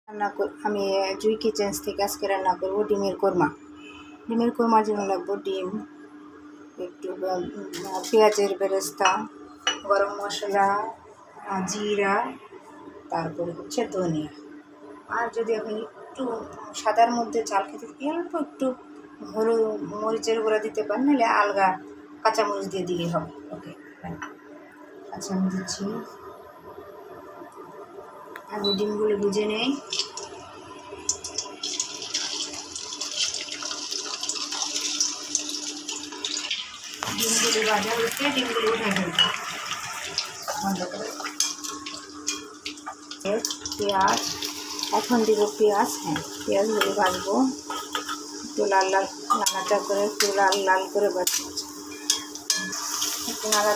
আমি জুই কিচেন্স থেকে আজকে রান্না করবো ডিমের কোরমা। ডিমের কোরমার জন্য লাগবো ডিম, একটু পেঁয়াজের বেরেস্তা, গরম মশলা, জিরা, তারপরে হচ্ছে ধনিয়া। আর যদি আপনি একটু সাদার মধ্যে ঝাল খেতে অল্প একটু হলুদ মরিচের গুঁড়া দিতে পারেন, নাহলে আলগা কাঁচামরিচ দিয়ে দিলেই হবে। ওকে, আচ্ছা আমি দিচ্ছি। আগে ডিমগুলো ভেজে নেই। ডিমগুলো ভাজা হচ্ছে, ডিমগুলো উঠে ফেলবো বন্ধ করে। পেঁয়াজ, এখন দিব পেঁয়াজ। হ্যাঁ, পেঁয়াজগুলো ভাজবো একটু লাল লাল, নাড়াটা করে একটু লাল লাল করে ভাজবো। একটু নাড়া